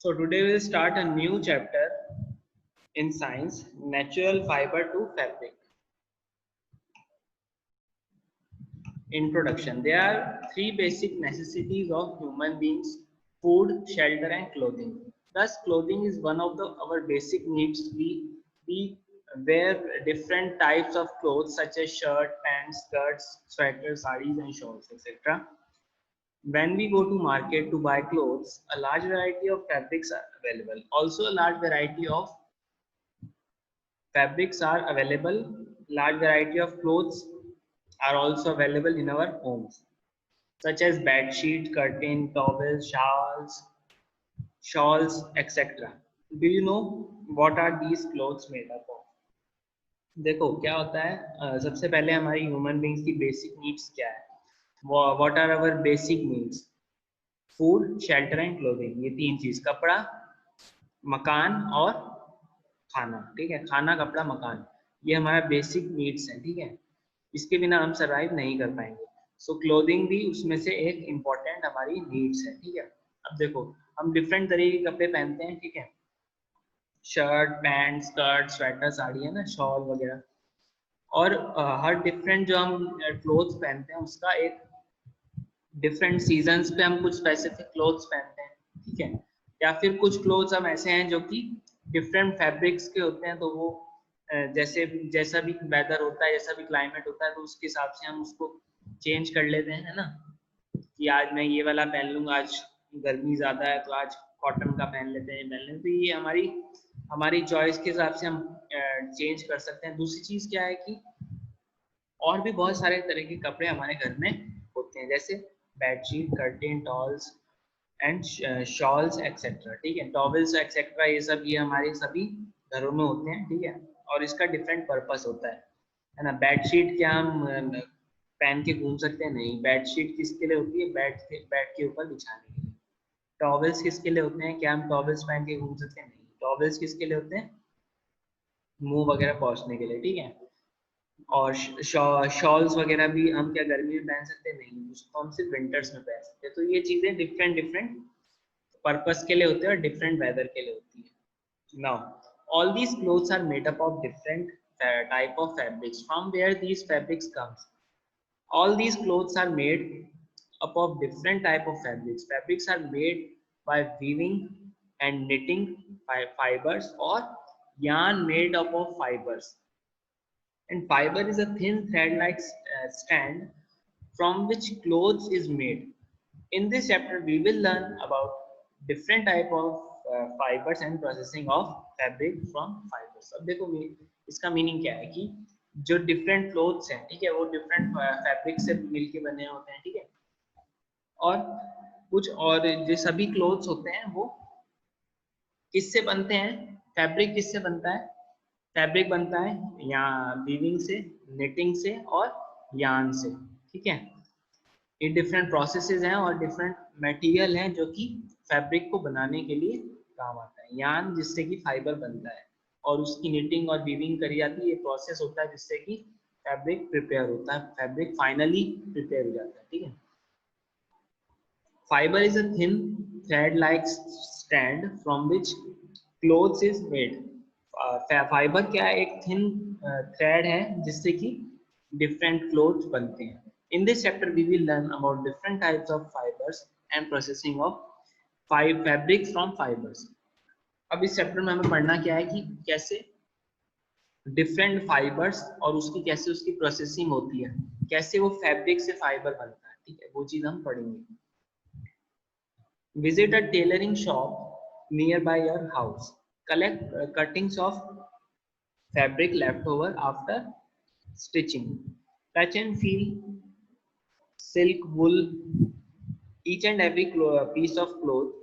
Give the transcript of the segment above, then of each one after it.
So today we'll start a new chapter in science, natural fiber to fabric. Introduction. There are three basic necessities of human beings: food, shelter, and clothing. Thus, clothing is one of our basic needs. We wear different types of clothes such as shirt, pants, skirts, sweaters, sarees, and shawls, etc. When we go to market to buy clothes, a large variety of fabrics are available. Also, a large variety of fabrics are available. Large variety of clothes are also available in our homes, such as bed sheet, curtain, towels, shawls, etc. Do you know what are these clothes made up of? देखो क्या होता है, सबसे पहले हमारी human beings की basic needs क्या है? What are our basic needs? Food, shelter and clothing. ये तीन चीज, कपड़ा, मकान और खाना। ठीक है, खाना, कपड़ा, मकान, ये हमारा बेसिक नीड्स है। ठीक है, इसके बिना हम सरवाइव नहीं कर पाएंगे। सो क्लोथिंग भी उसमें से एक इम्पॉर्टेंट हमारी नीड्स है। ठीक है, अब देखो हम डिफरेंट तरह के कपड़े पहनते हैं। ठीक है, shirt, pant, skirt, sweater, sari, है ना, शॉल वगैरह। और हर डिफरेंट जो हम क्लोथ्स पहनते हैं उसका एक डिफरेंट सीजन्स पे हम कुछ स्पेसिफिक क्लोथ्स पहनते हैं। ठीक है, या फिर कुछ क्लोथ्स हम ऐसे हैं जो कि डिफरेंट फैब्रिक्स के होते हैं, तो वो जैसे जैसा भी वेदर होता है, जैसा भी क्लाइमेट होता है, तो उसके हिसाब से हम उसको चेंज कर लेते हैं, है ना, कि आज मैं ये वाला पहन लूंगा, आज गर्मी ज्यादा है तो आज कॉटन का पहन लेते हैं, पहन लेते हैं। तो ये हमारी हमारी चॉइस के हिसाब से हम चेंज कर सकते हैं। दूसरी चीज क्या है कि और भी बहुत सारे तरह के कपड़े हमारे घर में होते हैं, जैसे bedsheet, curtain, tolls and shawls etcetera. ठीक है, टॉवल्स एक्सेट्रा, ये सब ये हमारे सभी घरों में होते हैं। ठीक है, और इसका डिफरेंट पर्पस होता है ना। बेडशीट क्या हम पहन के घूम सकते हैं? नहीं। बेडशीट किसके लिए होती है? बेड के ऊपर बिछाने के लिए। टॉवल्स किसके लिए होते हैं? क्या हम टॉवल्स पहन के घूम सकते हैं? नहीं। टॉवल्स किसके लिए होते हैं? मुंह वगैरह पोंछने के लिए। ठीक है, और शॉल्स वगैरह भी हम क्या गर्मी में पहन सकते हैं? नहीं, उसको हम सिर्फ विंटर्स में पहन सकते हैं। तो ये चीजें डिफरेंट डिफरेंट पर्पस के लिए होते हैं और डिफरेंट वेदर के लिए होती है। Now all these clothes are made up of different type of fabrics. From where these fabrics comes? All these clothes are made up of different type of fabrics. Fabrics are made by weaving and knitting fibers, or yarn made up of fibers. And fiber is a thin thread-like strand from which clothes is made. In this chapter, we will learn about different type of fibers and processing of fabric from fibers. अब देखो इसका meaning क्या है कि जो different clothes हैं, ठीक है, वो डिफरेंट फैब्रिक से मिलके बने होते हैं। ठीक है, और कुछ और जो सभी क्लोथ्स होते हैं वो किससे बनते हैं? फैब्रिक किससे बनता है? फैब्रिक बनता है या वीविंग से, निटिंग से और यार्न से। ठीक है, ये डिफरेंट प्रोसेसेस हैं और डिफरेंट मटेरियल हैं जो कि फैब्रिक को बनाने के लिए काम आता है। यार्न जिससे कि फाइबर बनता है और उसकी निटिंग और वीविंग करी जाती है। ये प्रोसेस होता है जिससे कि फैब्रिक प्रिपेयर होता है, फैब्रिक फाइनली प्रिपेयर हो जाता है। ठीक है, fiber is a thin thread like strand from which clothes is made. Fibre क्या है? एक थिन थ्रेड है जिससे कि डिफरेंट क्लोथ्स बनते हैं। In this chapter we will learn about different types of fibres and processing of fabric from fibres. अब इस चैप्टर में हमें पढ़ना क्या है कि कैसे डिफरेंट फाइबर्स और उसकी कैसे उसकी प्रोसेसिंग होती है, कैसे वो फैब्रिक से फाइबर बनता है। ठीक है, वो चीज हम पढ़ेंगे। Visit a tailoring shop nearby your house. Collect cuttings of fabric left over after stitching. Touch and feel silk, wool, each and every piece of cloth.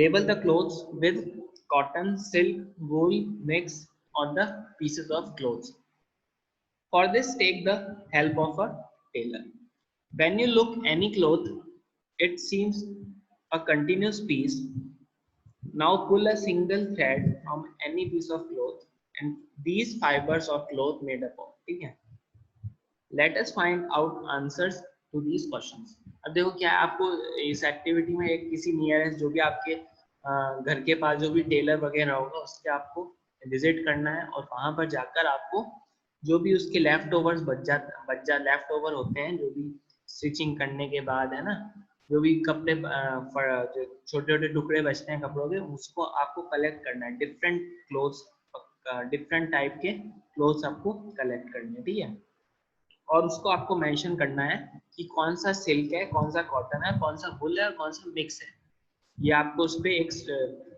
Label the clothes with cotton, silk, wool mix on the pieces of clothes. For this, take the help of a tailor. When you look any cloth, it seems a continuous piece. Now pull a single thread from any piece of cloth and these fibers of cloth made up of. ठीक है, let us find out answers to these questions. अब देखो क्या है, आपको इस activity में एक किसी नियरेस्ट जो भी आपके घर के पास जो भी टेलर वगैरह होगा उसके आपको विजिट करना है, और वहां पर जाकर आपको जो भी उसके लेफ्ट ओवर्स लेफ्ट ओवर होते हैं, जो भी स्टिचिंग करने के बाद है ना, जो भी कपड़े जो छोटे छोटे टुकड़े बचते हैं कपड़ों के, उसको आपको कलेक्ट करना है। डिफरेंट क्लोथ्स, डिफरेंट टाइप के क्लोथ्स आपको कलेक्ट करने हैं, ठीक है। और उसको आपको मेंशन करना है कि कौन सा सिल्क है, कौन सा कॉटन है, कौन सा वुल है और कौन सा मिक्स है। ये आपको उस पर एक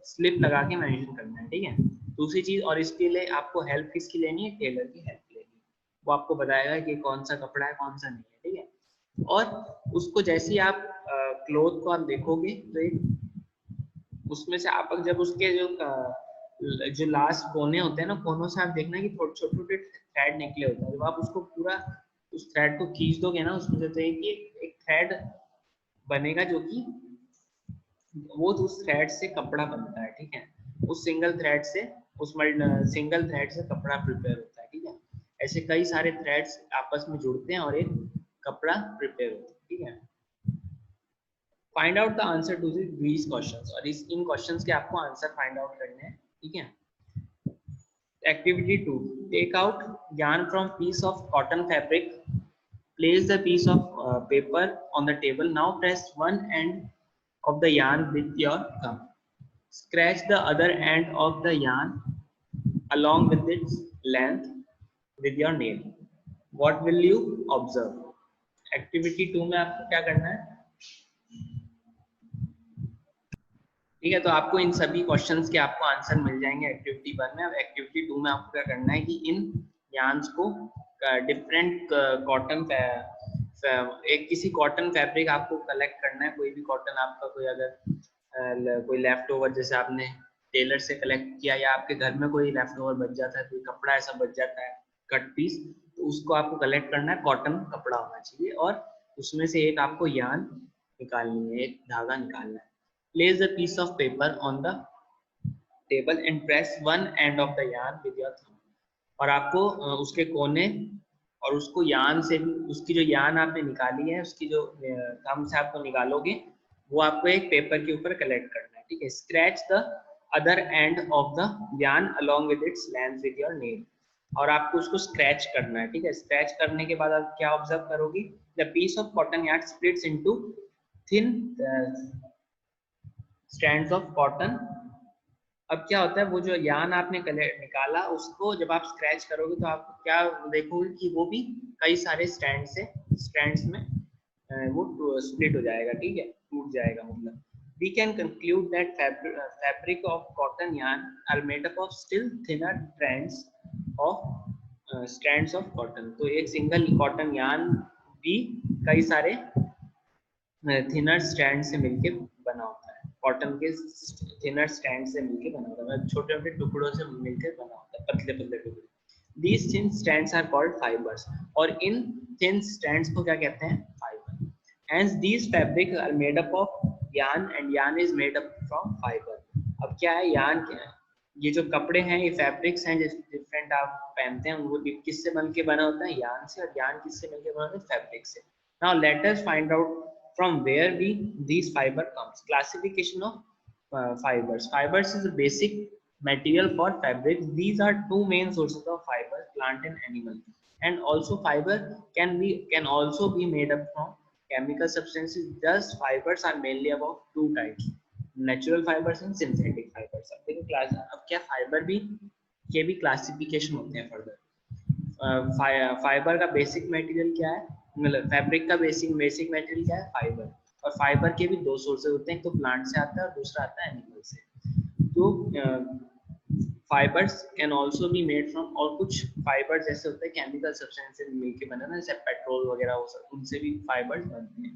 स्लिप लगा के मेंशन करना है, ठीक है। दूसरी चीज, और इसके लिए आपको हेल्प किसकी लेनी है? टेलर की हेल्प लेनी है। वो आपको बताएगा कि कौन सा कपड़ा है कौन सा नहीं है, ठीक है। और उसको जैसे ही आप क्लोथ को आप देखोगे तो एक उसमें से आप जब उसके जो लास्ट कोने होते हैं ना, कोनों से आप देखना कि छोटे छोटे थ्रेड निकले होते हैं। जब आप उसको पूरा उस थ्रेड को खींच दोगे ना, उसमें से तो एक थ्रेड बनेगा जो कि वो उस थ्रेड से कपड़ा बनता है, ठीक है। उस सिंगल थ्रेड से सिंगल थ्रेड से कपड़ा प्रिपेयर होता है, ठीक है। ऐसे कई सारे थ्रेड्स आपस में जुड़ते हैं और एक कपड़ा प्रिपेयर होता है, ठीक है। Find out the answer to these questions, और इन क्वेश्चंस के आपको आंसर फाइंड आउट करने हैं, ठीक है। Activity 2, take out yarn from piece of cotton fabric, place the piece of paper on the table, now press one end of the yarn with your thumb, scratch the other end of the yarn along with its length with your nail, what will you observe? Activity 2 में आपको क्या करना है? ठीक है, तो आपको इन सभी क्वेश्चंस के आपको आंसर मिल जाएंगे एक्टिविटी 1 में। अब एक्टिविटी 2 में आपको क्या करना है कि इन यार्न्स को डिफरेंट कॉटन एक किसी कॉटन फैब्रिक आपको कलेक्ट करना है। कोई भी कॉटन आपका, कोई अगर कोई लेफ्ट ओवर जैसे आपने टेलर से कलेक्ट किया, या आपके घर में कोई लेफ्ट ओवर बच जाता है, कोई कपड़ा ऐसा बच जाता है कट पीस, तो उसको आपको कलेक्ट करना है। कॉटन कपड़ा होना चाहिए और उसमें से एक आपको यार्न निकालनी है, एक धागा निकालना है। Place a piece of paper on the table and press one end of the yarn with your thumb, और आपको उसके कोने और उसको यार्न से भी, उसकी जो यार्न आपने निकाली है उसकी जो थंब से आपको निकालोगे, वो आपको एक पेपर के ऊपर कलेक्ट करना है, ठीक है। Scratch the other end of the yarn along with its length with your nail, और आपको उसको स्क्रैच करना है, ठीक है। स्क्रैच करने के बाद आप क्या ऑब्जर्व करोगे? The piece of cotton yarn splits into thin strands of cotton. अब क्या होता है, वो जो यार्न आपने निकाला उसको जब आप स्क्रैच करोगे तो आप क्या देखोगे कि वो भी कई सारे स्ट्रैंड्स में वो स्प्लिट हो जाएगा, ठीक है, टूट जाएगा। मतलब we can conclude that fabric of cotton yarn are made up of still thinner strands of cotton। तो एक सिंगल कॉटन यार्न भी कई सारे थिनर स्ट्रैंड से मिलके बना होता है, कॉटन के थिनर स्ट्रैंड से मिलके बना होता है, छोटे छोटे टुकड़ों से मिलकर बना होता है, पतले पतले टुकड़े। These thin strands are called fibers, और इन thin strands को क्या कहते हैं? Fibre. Hence these fabrics are made up of yarn and yarn is made up from fiber। अब क्या है yarn? क्या है? ये जो कपड़े हैं, ये फैब्रिक्स हैं जैसे डिफरेंट आप पहनते हैं, वो किससे बन के बना होता है? yarn से। और yarn किससे मिलके बना होता है? फैब्रिक से। Now let us find out from where these fiber comes. Classification of fibers. Fibers is a basic material for fabric. These are two main sources of fiber, plant and animal. And also fiber can also be made up from chemical substances. Thus fibers are mainly about two types, natural fibers and synthetic fibers। अब देखो class, अब क्या fibre भी के भी classification होते हैं further. Fibre का बेसिक मटेरियल क्या है? मतलब फैब्रिक का बेसिक मटेरियल क्या है? फाइबर। और फाइबर के भी दो सोर्सेज होते हैं, एक तो प्लांट से आता है और दूसरा आता है एनिमल से। तो fibres can also be made from, और कुछ फाइबर जैसे होते हैं केमिकल सब्सटेंस से मिलके बने ना, जैसे पेट्रोल वगैरह हो सकते, उनसे भी फाइबर्स बनते हैं,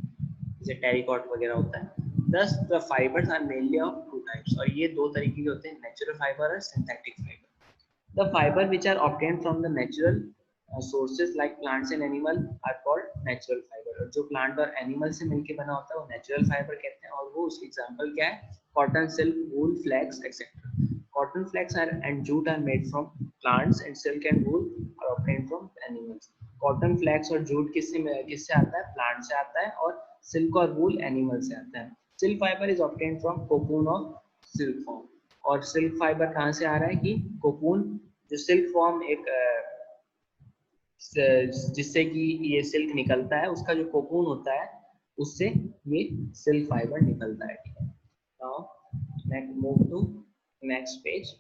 जैसे टेरिकॉट वगैरह होता है। Thus the fibers are mainly of two types, और ये दो तरीके के होते हैं, नेचुरल फाइबर और synthetic fibre. The fiber which are obtained from the natural sources like plants and animal are called natural fiber। और जो प्लांट और एनिमल से मिलके बना होता है वो नेचुरल फाइबर कहते हैं। और वो उसकी एग्जांपल क्या है? Cotton, silk, wool, flax etcetera. Cotton flax and jute are made from plants and silk and wool are obtained from animals। Cotton flax और जूट किससे आता है? प्लांट से आता है, और सिल्क और वूल एनिमल से आता है। Silk fibre is obtained from cocoon of silk form. और सिल्क फाइबर कहाँ से आ रहा है कि कोकून, जो सिल्क फॉर्म एक जिससे कि ये सिल्क निकलता है, उसका जो कोकून होता है उससे ये सिल्क फाइबर निकलता है। ठीक है, now next move to next page.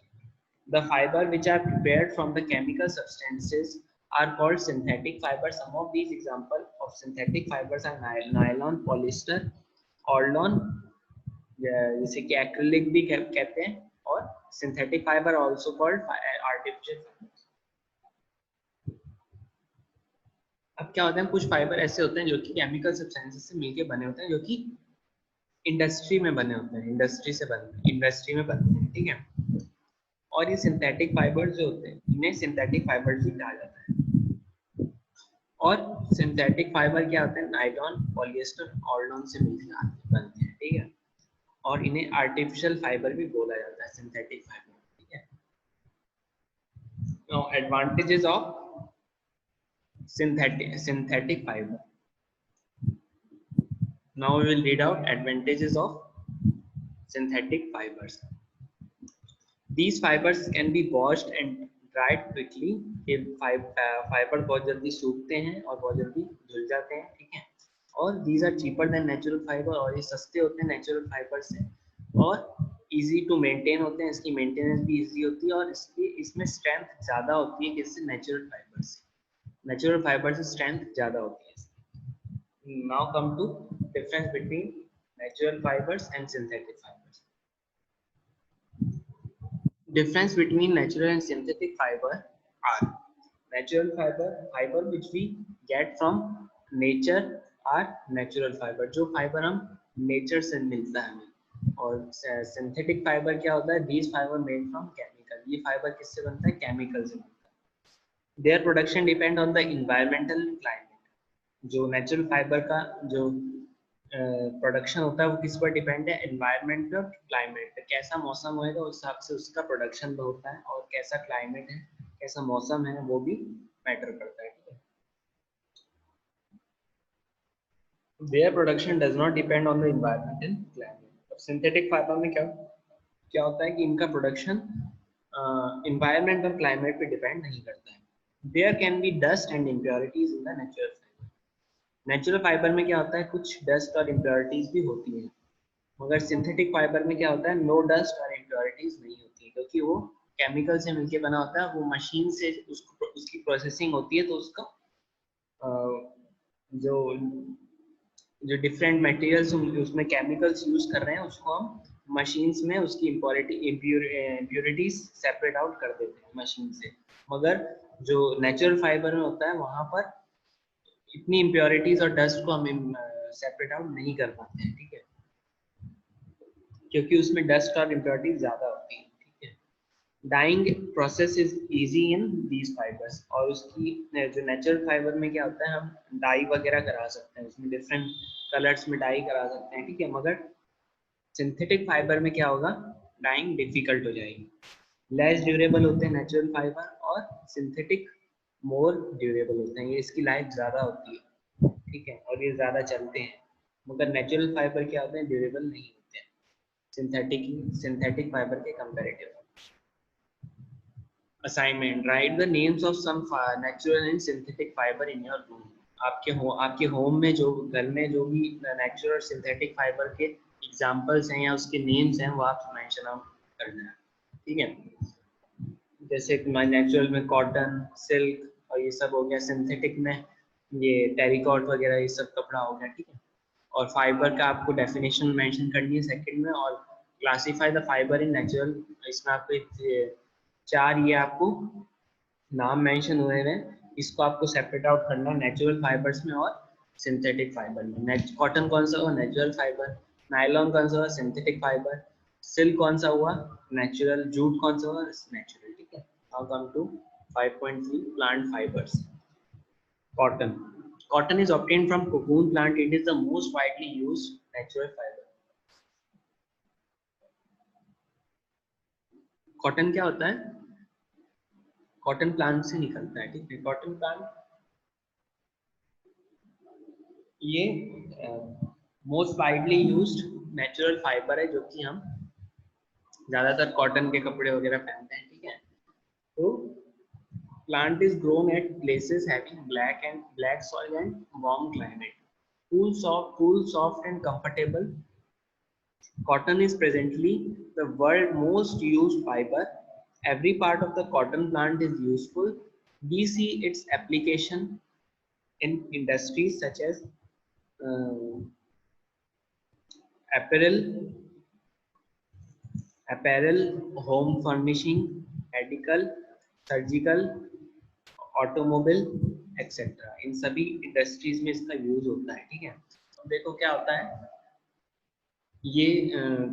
The fiber which are prepared from the chemical substances are called synthetic fibers. Some of these examples of synthetic fibers are nylon, polyester, orlon, जिसे कि acrylic भी कहते हैं, और synthetic fiber also called artificial fibers. अब क्या होता है, कुछ फाइबर ऐसे होते हैं जो कि केमिकल सब्सटेंसेस से मिलके बने होते हैं, जो कि इंडस्ट्री में बने होते हैं, इंडस्ट्री में बनते हैं। ठीक है, और ये सिंथेटिक फाइबर्स जो होते हैं इन्हें सिंथेटिक फाइबर्स भी कहा जाता है। और सिंथेटिक फाइबर क्या होते हैं, नायलॉन, पॉलिएस्टर, ऑर्लॉन से मिलकर बनते हैं। ठीक है, और इन्हें आर्टिफिशियल फाइबर भी बोला जाता है, सिंथेटिक फाइबर। ठीक है, now advantages of synthetic fiber. Now we will read out advantages of synthetic fibers. These fibers can be washed and dried quickly. ये फाइबर बहुत जल्दी सूखते हैं और बहुत जल्दी धुल जाते हैं। ठीक है, और these are cheaper than natural fiber, और ये सस्ते होते हैं नेचुरल फाइबर से, और easy to maintain होते हैं, इसकी मेंटेनेंस भी easy होती है, और इसमें स्ट्रेंथ ज़्यादा होती है किससे, नेचुरल फाइबर से। नेचुरल फाइबर से स्ट्रेंथ ज़्यादा होती है। Now come to difference between natural fibers and synthetic fibers. Difference between natural and synthetic fiber are: natural fiber which we get from nature are natural fiber, जो fibre हम nature से मिलता है हमें। और सिंथेटिक फाइबर क्या होता है, these fiber made from chemical, ये फाइबर किससे बनता है, केमिकल से बनता है। Their production depend on the environmental climate, जो नेचुरल फाइबर का जो प्रोडक्शन होता है वो किस पर डिपेंड है, एनवायरनमेंट और क्लाइमेट पे। कैसा मौसम होएगा उस हिसाब से उसका प्रोडक्शन होता है, और कैसा क्लाइमेट है, कैसा मौसम है, वो भी मैटर करता है। ठीक है, their production does not depend on the environment and climate. और सिंथेटिक फाइबर में क्या क्या होता है कि इनका प्रोडक्शन एनवायरनमेंट और क्लाइमेट पे डिपेंड नहीं करता है। There can be dust and impurities in the natural fibre. Natural fibre में क्या होता है, कुछ डस्ट और इम्प्योरिटीज भी होती है, मगर सिंथेटिक फाइबर में क्या होता है, नो डस्ट और इम्प्योरिटीज नहीं होती है, क्योंकि वो केमिकल से मिलके बना होता है, वो मशीन से उसकी प्रोसेसिंग होती है, तो उसका जो जो डिफरेंट मटेरियल्स उसमें केमिकल्स यूज कर रहे हैं, उसको हम मशीन्स में उसकी इम्प्योरिटीज सेपरेट आउट कर देते हैं मशीन से। मगर जो नेचुरल फाइबर में होता है वहां पर इतनी इम्प्योरिटीज और डस्ट को हम सेपरेट आउट नहीं कर पाते हैं। ठीक है, क्योंकि उसमें डस्ट और इम्प्योरिटीज ज्यादा होती है। ठीक है, dyeing process is easy in these fibres, और उसकी जो नेचुरल फाइबर में क्या होता है, हम डाई वगैरह करा सकते हैं, उसमें डिफरेंट कलर्स में डाई करा सकते हैं। ठीक है, मगर सिंथेटिक फाइबर में क्या होगा, डाइंग डिफिकल्ट हो जाएगी। लेस ड्यूरेबल होते हैं नेचुरल फाइबर, और सिंथेटिक मोर ड्यूरेबल होते हैं, ये इसकी लाइफ ज्यादा होती है। ठीक है, और ये ज्यादा चलते हैं, मगर नेचुरल फाइबर क्या होते हैं, ड्यूरेबल नहीं होते हैं सिंथेटिक फाइबर के comparative. Assignment, write the names of some natural and synthetic fibre in your room. आपके होम में, जो घर में जो भी नेचुरल और सिंथेटिक फाइबर के एग्जांपल्स हैं या उसके नेम्स हैं, वो आप मेंशन आउट करना है। ठीक है, जैसे नेचुरल में कॉटन, सिल्क, और ये सब हो गया। सिंथेटिक में ये टेरिकॉट वगैरह, ये सब कपड़ा हो गया। ठीक है, और फाइबर का आपको डेफिनेशन मेंशन करनी है सेकंड में। और classify the fibre in natural, इसमें आपको 4 ये आपको नाम मेंशन हुए हैं, इसको आपको सेपरेट आउट करना है नेचुरल फाइबर्स में और सिंथेटिक फाइबर में। कॉटन कौन सा हुआ, नेचुरल फाइबर। नायलॉन कौन सा हुआ, सिंथेटिक फाइबर। सिल्क कौन सा हुआ, नेचुरल। जूट कौन सा हुआ, नेचुरल। ठीक है, now come to 5.3 plant fibres. Cotton, cotton is obtained from cocoon plant. It is the most widely used natural fiber. Cotton क्या होता है, कॉटन प्लांट से निकलता है। ठीक है, कॉटन प्लांट ये most widely used natural fibre है, जो कि हम ज्यादातर कॉटन के कपड़े वगैरह पहनते हैं, ठीक है। तो plant is grown at places having black soil and warm climate. Cool, soft and comfortable. Cotton is presently the world most used fiber. Every part of the cotton plant is useful. We see its application in industries such as uh, apparel, home furnishing, medical, surgical, automobile etcetera, इन सभी industries में इसका use होता है, ठीक है। तो देखो क्या होता है, ये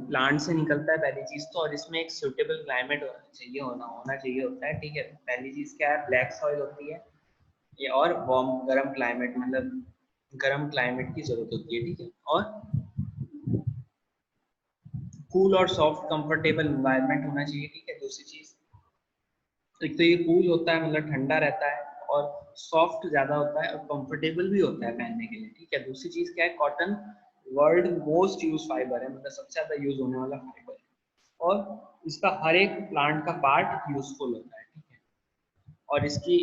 प्लांट से निकलता है पहली चीज तो, और इसमें एक सुटेबल क्लाइमेट होना चाहिए होता है, ठीक है। पहली चीज क्या है, ब्लैक सॉइल होती है ये, और वार्म गर्म क्लाइमेट, मतलब गर्म क्लाइमेट की जरूरत होती है, ठीक है। और कूल और सॉफ्ट कंफर्टेबल एनवायरनमेंट होना चाहिए, ठीक है। दूसरी चीज, एक तो ये कूल होता है मतलब ठंडा रहता है, और सॉफ्ट ज्यादा होता है और कंफर्टेबल भी होता है पहनने के लिए, ठीक है। दूसरी चीज क्या है, cotton world most use fibre है, मतलब सबसे ज्यादा यूज होने वाला फाइबर है, और इसका हर एक प्लांट का पार्ट यूजफुल होता है, ठीक है। और इसकी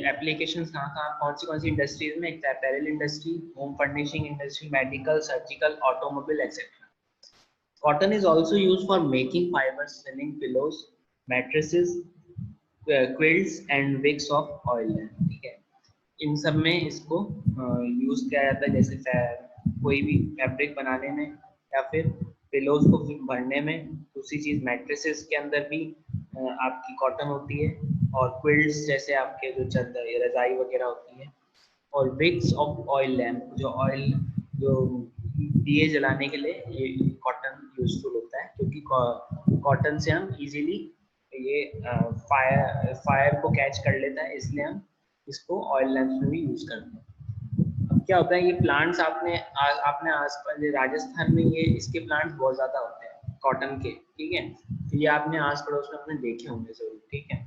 एप्लीकेशन कौन सी इंडस्ट्रीज में, एक apparel industry, home furnishing industry, medical, surgical, automobile etcetera. Cotton is also used for making fibers, selling pillows, mattresses, quilts and wigs of oil lamp, ठीक है। इन सब में इसको यूज किया जाता है, जैसे कोई भी फैब्रिक बनाने में, या फिर पिलोज को भरने में। दूसरी चीज, मैट्रेसेस के अंदर भी आपकी कॉटन होती है, और क्विल्ट्स जैसे आपके जो चादर रजाई वगैरह होती है, और विग्स ऑफ ऑयल लैम्प, जो दिए जलाने के लिए ये कॉटन यूजफुल होता है, क्योंकि कॉटन से हम इजीली ये फायर को कैच कर लेता है, इसलिए हम इसको ऑयल लैम्प्स में भी यूज करते हैं। अब क्या होता है, ये प्लांट्स आपने आसपास राजस्थान में ये इसके प्लांट्स बहुत ज्यादा होते हैं कॉटन के, ठीक है। तो ये आपने आस पड़ोस में अपने देखे होंगे जरूर, ठीक है।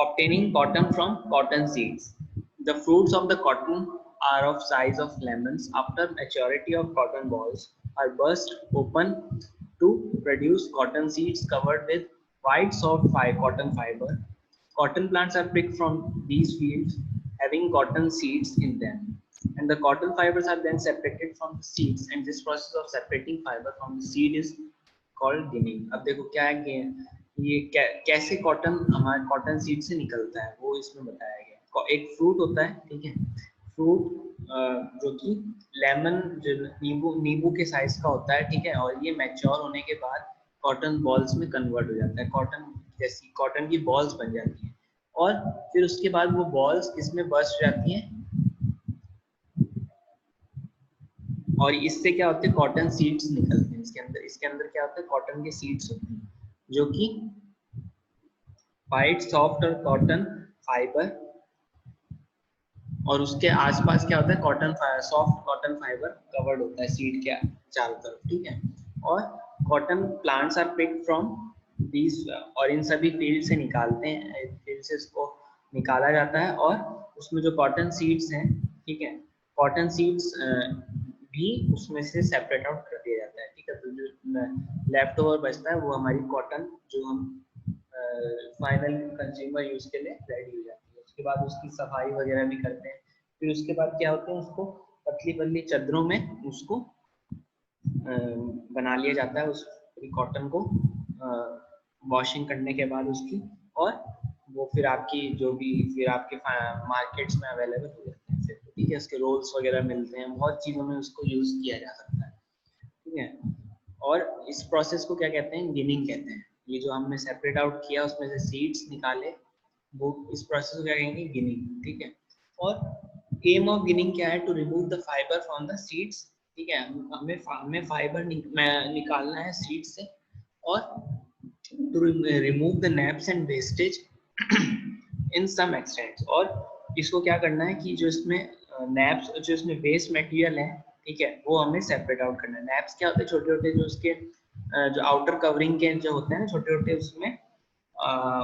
Obtaining cotton from cotton seeds. The fruits of the cotton are of size of lemons. After maturity of cotton balls are burst open to produce cotton seeds covered with white soft cotton fiber. Cotton plants are picked from these fields having cotton seeds in them. And the cotton fibers are then separated from the seeds, and this process of separating fiber from the seed is called ginning. अब देखो क्या है, ये कैसे cotton हमारे cotton seed से निकलता है वो इसमें बताया गया। एक फ्रूट होता है, ठीक है, फ्रूट जो कि लेमन, जो नींबू के साइज का होता है, ठीक है। और ये मैच्योर होने के बाद कॉटन बॉल्स में कन्वर्ट हो जाता है, कॉटन जैसी कॉटन की बॉल्स बन जाती हैं, और फिर उसके बाद वो बॉल्स इसमें बस्ट जाती हैं, और इससे क्या होते हैं, कॉटन सीड्स निकलते हैं इसके अंदर क्या होता है, कॉटन के सीड्स होते हैं, जो कि वाइट सॉफ्ट और कॉटन फाइबर, और उसके आसपास क्या होता है, सॉफ्ट कॉटन फाइबर कवर्ड होता है सीड के चारों तरफ, ठीक है। और cotton plants are picked from these, और इन सभी फील्ड से निकालते हैं, फील्ड से इसको निकाला जाता है, और उसमें जो कॉटन सीड्स हैं, ठीक है, कॉटन सीड्स भी उसमें से सेपरेट आउट कर दिया जाता है, ठीक है। तो जो लेफ्ट ओवर बचता है वो हमारी कॉटन, जो हम फाइनल कंज्यूमर यूज के लिए रेडी हो जाती है। उसके बाद उसकी सफाई वगैरह भी करते हैं, फिर उसके बाद क्या होते हैं, उसको पतली पतली चादरों में उसको बना लिया जाता है, उस कॉटन को वॉशिंग करने के बाद उसकी, और वो फिर आपकी जो भी फिर आपके मार्केट्स में अवेलेबल हो जाते हैं फिर, ठीक है। उसके रोल्स वगैरह मिलते हैं, बहुत चीज़ों में उसको यूज किया जा सकता है, ठीक है। और इस प्रोसेस को क्या कहते हैं, गिनिंग कहते हैं। ये जो हमने सेपरेट आउट किया उसमें से सीड्स निकाले, वो इस प्रोसेस को क्या कहेंगे, गिनिंग, ठीक है। और एम ऑफ गिनिंग क्या है, to remove the fibre from the seeds, ठीक है। हमें फाइबर निकालना है सीड से, और to remove the naps and wastage in some extent. और इसको क्या करना है कि जो इसमें नैप्स, जो इसमें वेस्ट मटेरियल है, ठीक है, वो हमें सेपरेट आउट करना है। नैप्स क्या होते हैं, छोटे छोटे जो उसके जो आउटर कवरिंग के जो होते हैं ना छोटे छोटे, उसमें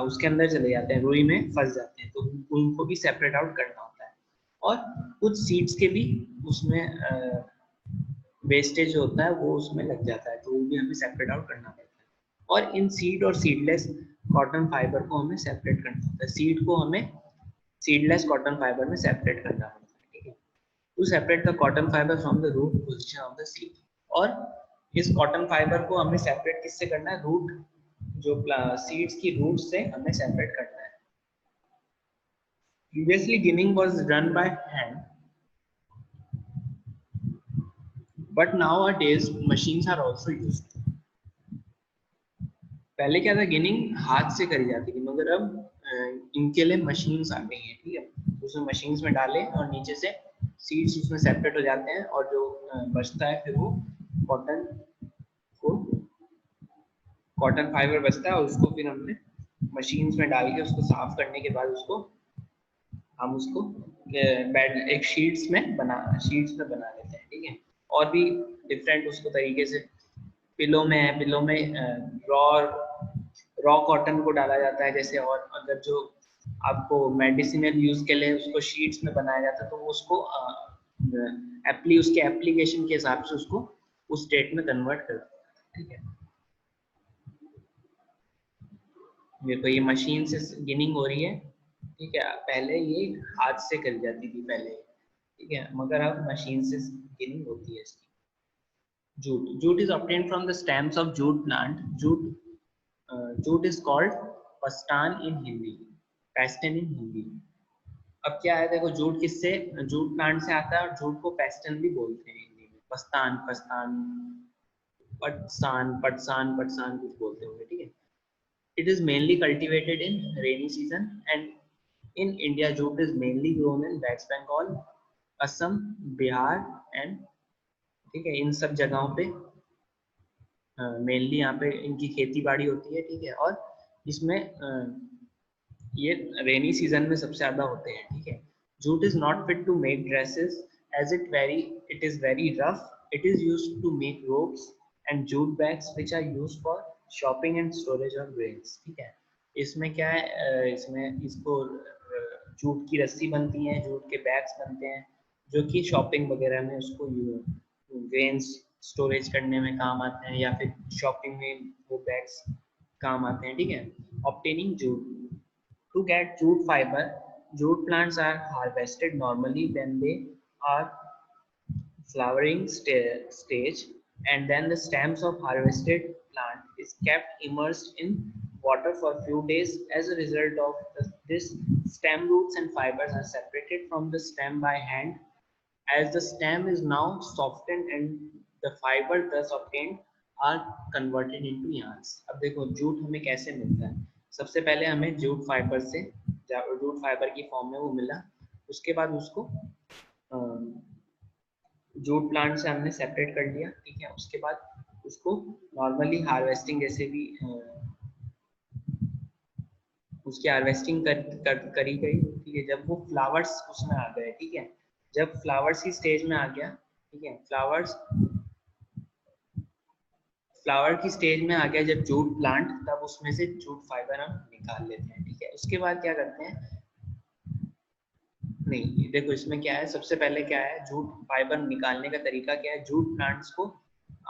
उसके अंदर चले जाते हैं, रुई में फंस जाते हैं, तो उनको भी सेपरेट आउट करना होता है। और कुछ सीड्स के भी उसमें वेस्टेज होता है वो उसमें लग जाता है, तो वो भी हमें सेपरेट आउट करना पड़ता है। और इन सीड और सीडलेस कॉटन फाइबर को हमें सेपरेट करना होता है, सीड को हमें सीडलेस कॉटन फाइबर में सेपरेट करना होता है, ठीक है। To separate the cotton fibre from the root position of the seed, और इस कॉटन फाइबर को हमें सेपरेट किससे करना है, रूट, जो सीड्स की रूट से हमें सेपरेट करना है। Previously ginning was done by hand, but nowadays machines are also used. पहले क्या था, गिनिंग हाथ से करी जाती थी, मगर अब इनके लिए मशीन्स आ गई हैं, ठीक है। उसमें मशीन्स में डालें और नीचे से सीड्स उसमें सेपरेट हो जाते हैं, और जो बचता है फिर वो कॉटन को, कॉटन फाइबर बचता है, और उसको फिर हमने मशीन्स में डाल के उसको साफ करने के बाद उसको हम उसको एक शीट्स में बना लेते हैं, ठीक है। और भी डिफरेंट उसको तरीके से पिलो में है, पिलो में रॉ कॉटन को डाला जाता है जैसे, और अगर जो आपको मेडिसिनल यूज के लिए उसको शीट्स में बनाया जाता है तो वो उसको उसके एप्लीकेशन के हिसाब से उसको उस स्टेट में कन्वर्ट कर देता है, ठीक है। देखो ये मशीन से गिनिंग हो रही है, ठीक है। पहले ये हाथ से करी जाती थी पहले, ठीक है, मगर अब मशीन से गिनिंग होती है इसकी। Jute is obtained from the stems of jute plant. Jute is called pastan in Hindi, paston in Hindi. अब क्या है, देखो जूट किससे, जूट प्लांट से आता है, और जूट को पेस्टन भी बोलते हैं हिंदी में, पस्तान पस्तान पटसान पटसान पटसान कुछ बोलते होंगे, ठीक है। It is mainly cultivated in rainy season, and in India jute is mainly grown in West Bengal, Assam, Bihar and, ठीक है, इन सब जगहों पे मेनली यहाँ पे इनकी खेती बाड़ी होती है, ठीक है। और इसमें ये रेनी सीजन में सबसे ज्यादा होते हैं, ठीक है। Jute is not fit to make dresses as it is very rough. It is used to make ropes and jute bags which are used for shopping and storage of grains, ठीक है। इसमें क्या है, इसमें इसको जूट की रस्सी बनती है, जूट के बैग्स बनते हैं, जो कि शॉपिंग वगैरह में उसको ग्रेन्स स्टोरेज करने में काम आते हैं, या फिर शॉपिंग में वो बैग्स काम आते हैं, ठीक है। Obtaining jute, to get jute fiber, jute plants are harvested normally when they are flowering stage, and then the stems of harvested plant is kept immersed in water for a few days. As a result of this, stem roots and fibers are separated from the stem by hand. As the stem is now softened and the fiber thus obtained are converted into yarns. अब देखो jute हमें कैसे मिलता है, सबसे पहले हमें jute fibre से, जूट फाइबर की फॉर्म में वो मिला, उसके बाद उसको जूट प्लांट से हमने सेपरेट कर लिया, ठीक है। उसके बाद उसको नॉर्मली हार्वेस्टिंग जैसे भी उसकी हार्वेस्टिंग करी गई, ठीक है। जब वो फ्लावर्स उसमें आ गए, ठीक है, जब फ्लावर्स की स्टेज में आ गया, ठीक है, फ्लावर की स्टेज में आ गया जब जूट प्लांट, तब उसमें से जूट फाइबर हम निकाल लेते हैं, ठीक है। उसके बाद क्या करते हैं, नहीं देखो इसमें क्या है, सबसे पहले क्या है, जूट फाइबर निकालने का तरीका क्या है, जूट प्लांट्स को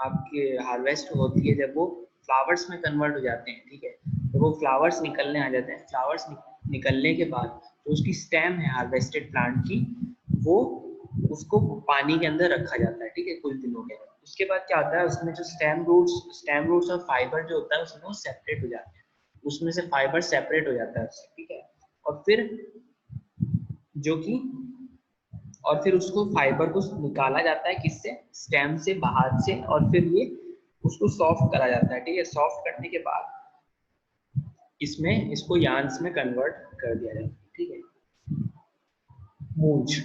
आपके हार्वेस्ट होती है जब वो फ्लावर्स में कन्वर्ट हो जाते हैं, ठीक है। तो वो फ्लावर्स निकलने आ जाते हैं, फ्लावर्स निकलने के बाद तो उसकी स्टेम है हार्वेस्टेड प्लांट की, वो उसको पानी के अंदर रखा जाता है, ठीक है, कुछ दिनों के लिए। उसके बाद क्या होता है, उसमें जो स्टेम रूट्स और फाइबर जो होता है उसमें वो सेपरेट हो जाते हैं, उसमें से फाइबर सेपरेट हो जाता है, ठीक है। और फिर जो कि और फिर उसको फाइबर को निकाला जाता है किससे, स्टेम से, बाहर से, और फिर ये उसको सॉफ्ट करा जाता है, ठीक है। सॉफ्ट करने के बाद इसमें इसको यार्न्स में कन्वर्ट कर दिया जाता है, ठीक है। मूंज,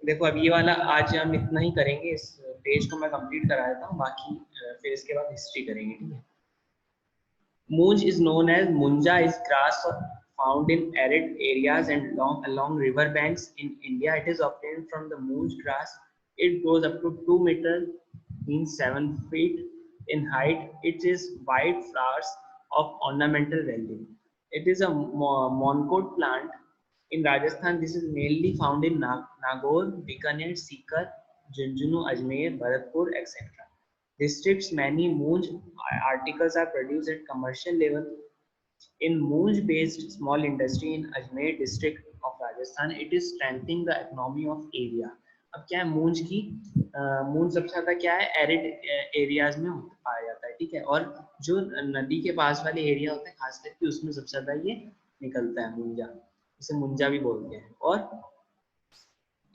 देखो अब ये वाला आज हम इतना ही करेंगे, इस पेज को मैं कंप्लीट करा देता हूँ, बाकी फिर इसके बाद हिस्ट्री करेंगे, ठीक है। Moonj is known as munja is grass found in arid areas and along river banks in India. It is obtained from the moonj grass. It grows up to 2 meters, means 7 feet in height. It is white flowers of ornamental value. It is a monocot plant. In Rajasthan, this is mainly found in Nagaur, Bikaner, Sikar, Junjunu, Ajmer, Bharatpur, etc. Districts many Moonj articles are produced at commercial level. In Moonj-based small industry in Ajmer district of Rajasthan, it is strengthening the economy of area. अब क्या है मूंज की मूंज सबसे ज्यादा क्या है एरिड एरियाज में पाया जाता है, ठीक है, और जो नदी के पास वाले एरिया होते हैं खास करके उसमें सबसे ज्यादा ये निकलता है मुंजा, इसे मुंजा भी बोलते हैं। और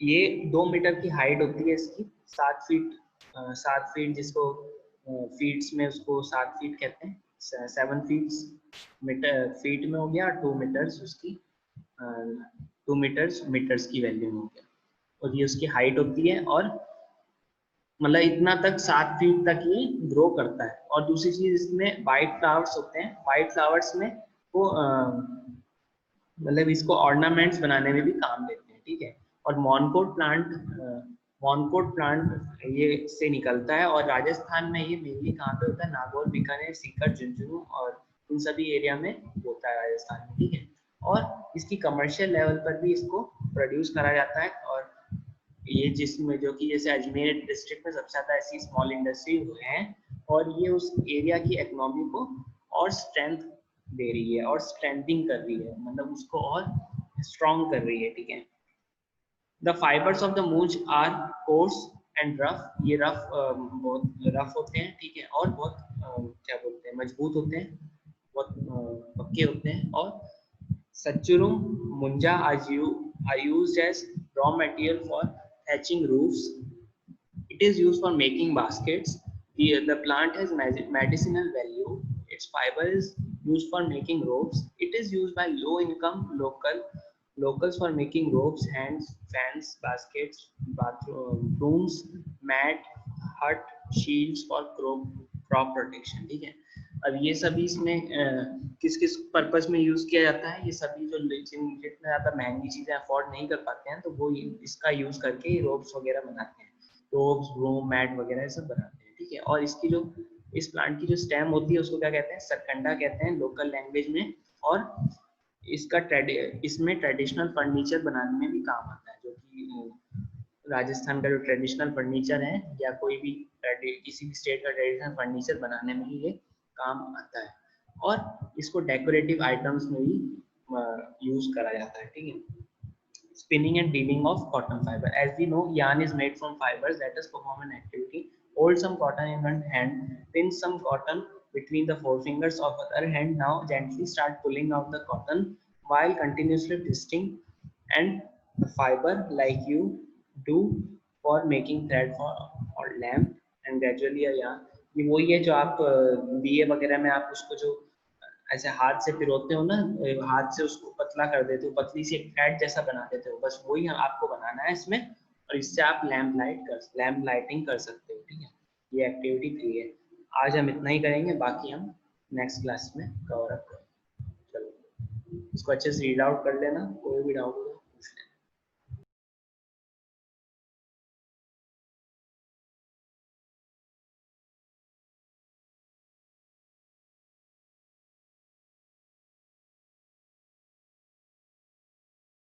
ये 2 मीटर की हाइट होती है इसकी, 7 फीट, 7 फीट जिसको फीट्स में उसको 7 फीट कहते हैं, 7 फीट फीट में हो गया, 2 मीटर्स उसकी 2 मीटर्स मीटर्स की वैल्यू में हो गया, और ये उसकी हाइट होती है, और मतलब इतना तक 7 फीट तक ये ग्रो करता है। और दूसरी चीज इसमें वाइट फ्लावर्स होते हैं, वाइट फ्लावर्स में वो मतलब इसको ऑर्नामेंट्स बनाने में भी काम लेते हैं, ठीक है। और मॉनकोट प्लांट ये से निकलता है, और राजस्थान में ये मेनली कहाँ पे होता है, नागौर, बीकानेर, सीकर, झुंझुनू और इन सभी एरिया में होता है राजस्थान में, ठीक है। और इसकी कमर्शियल लेवल पर भी इसको प्रोड्यूस करा जाता है, और ये जिसमें जो कि जैसे अजमेर डिस्ट्रिक्ट में सबसे ज्यादा ऐसी स्मॉल इंडस्ट्री है, और ये उस एरिया की इकोनॉमी को और स्ट्रेंथ दे रही है और स्ट्रेंथिंग कर रही है, मतलब उसको और स्ट्रॉन्ग कर रही है, ठीक है। द फाइबर्स ऑफ द मूंज आर कोर्स एंड रफ, ये रफ बहुत रफ होते हैं, ठीक है, और बहुत क्या बोलते हैं, मजबूत होते हैं, बहुत पक्के होते हैं। और Sachurung munja are used as raw material for thatching roofs. It is used for making baskets. The plant has medicinal value. Its fiber is used for making ropes. It is used by low-income locals for making ropes, hands, fans, baskets, bathroom, rooms, mat, hut, shields for crop protection. ठीक है। अब ये सभी इसमें किस किस purpose में use किया जाता है, ये सभी जो जितने ज्यादा महंगी चीजें अफोर्ड नहीं कर पाते हैं तो वो इसका यूज करके रोप्स वगैरह बनाते हैं, रोप्स, ब्रूम, मैट वगैरह ये सब बनाते हैं, ठीक है। और इसकी जो इस प्लांट की जो स्टेम होती है उसको क्या कहते हैं, सरकंडा कहते हैं लोकल लैंग्वेज में। और इसका इसमें ट्रेडिशनल फर्नीचर बनाने में भी काम आता है, जो कि राजस्थान का जो ट्रेडिशनल फर्नीचर है या कोई भी किसी भी स्टेट का ट्रेडिशनल फर्नीचर बनाने में ये काम आता है, और इसको डेकोरेटिव आइटम्स में भी यूज करा जाता है, ठीक है। Spinning and weaving of cotton fiber. As we know, yarn is made from fibers. Let us perform an activity. Hold some cotton in one hand, pin some cotton between the forefingers of other hand. Now gently start pulling out the cotton while continuously twisting and the fiber like you do for making thread for or lamp and gradually a yarn. ये वही है जो आप BA वगैरह में आप उसको जो ऐसे हाथ से पिरोते हो ना, हाथ से उसको पतला कर देते हो, पतली सी एक थ्रेड जैसा बना देते हो, बस वही आपको बनाना है इसमें, और इससे आप लैम्प लाइटिंग कर सकते हो, ठीक है। ये एक्टिविटी 3 है। आज हम इतना ही करेंगे, बाकी हम नेक्स्ट क्लास में कवर अप करेंगे। चलो इसको अच्छे से रीड आउट कर लेना, कोई भी डाउट